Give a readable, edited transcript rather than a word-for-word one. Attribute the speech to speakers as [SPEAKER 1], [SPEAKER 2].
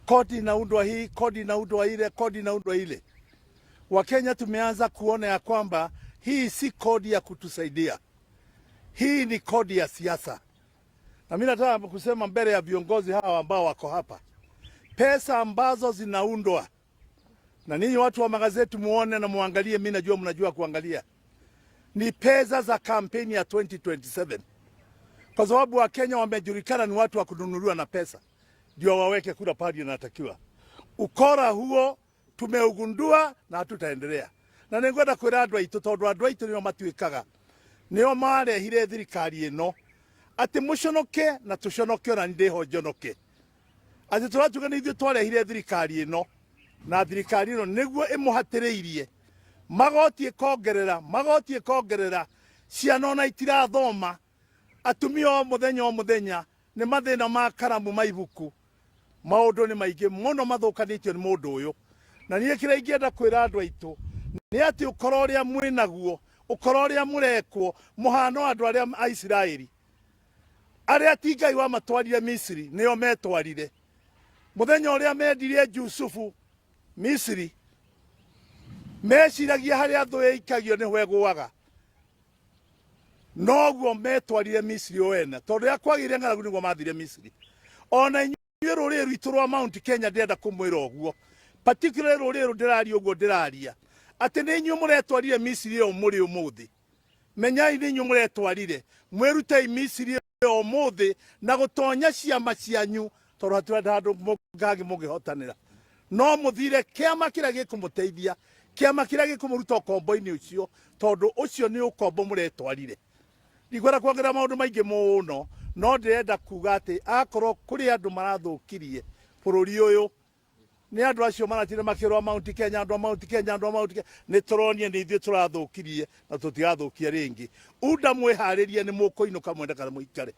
[SPEAKER 1] kodi inaundwa hii, kodi inaundwa ile, kodi inaundwa ile. Wakenya tumeanza kuona ya kwamba hii si kodi ya kutusaidia. Hii ni kodi ya siasa. Na mimi nataka kusema mbele ya viongozi hawa ambao wako hapa, pesa ambazo zinaundwa, na ninyi watu wa magazeti muone na muangalie, mimi najua mnajua kuangalia, ni pesa za kampeni ya 2027. Kwa sababu Wakenya wamejulikana ni watu wa kununuliwa na pesa ndio waweke kura pale inatakiwa. Ukora huo tumeugundua na hatutaendelea. Na ningwenda kwira andu aitu tondu andu aitu nio matuikaga nio marehire thirikari ino ati muconoke na tuconoke na ndiho njonoke. Ati turatuga ni ithuĩ twarehire thirikari ino na thirikari ino niguo imuhatiriirie magoti kongerera ciana ona itirathoma, atumia o muthenya ni mathina ma karamu maibuku, maundu ni maingi muno mathukanitio ni mundu uyu. Na niĩ kĩrĩa ingĩenda kwĩra andũ aitũ nĩ atĩ ũkora ũrĩa mwĩnaguo, ũkora ũrĩa mũrekwo mũhano andũ arĩa a Isiraeli arĩa ti Ngai wamatwarire Misri nĩo metwarire. Mũthenya ũrĩa mendirie Jusufu Misri, meciragia harĩa thũ ĩikagio nĩho ĩgũaga, noguo metwarire Misri o ene, tondũ rĩrĩa kwagĩire ng'aragu nĩguo mathire Misri. Ona inyuĩ rũrĩrĩ rwitũ rwa Mount Kenya ndĩrenda kũmwĩra ũguo, particularly rũrĩrĩ ndĩraria ũguo ndĩraria atĩ nĩ inyuĩ mũretwarire Misri ĩyo mũrĩ ũmũthĩ. Menyai nĩ inyuĩ mũretwarire, mwĩrutei Misri ĩyo ũmũthĩ na gũtonya ciama cianyu, tondũ hatirĩ handũ mũngĩ mũngĩhotanĩra. No mũthire kĩama kĩrĩa gĩkũmũteithia, kĩama kĩrĩa gĩkũmũruta ũkombo-inĩ ũcio, tondũ ũcio nĩ ũkombo mũretwarire. Ndigwenda kuongerera maũndũ maingĩ mũno, no ndĩrenda kuga atĩ akorwo kũrĩ andũ marathũkirie bũrũri ũyũ, ni andu acio maratire makirwa Mount Kenya, andu Mount Kenya, ni turonie ni ithuĩ tũrathũkirie na tũtigathũkia rĩngĩ. Unda mwĩharĩrie ni mũkũinũka mwende kana mũikare.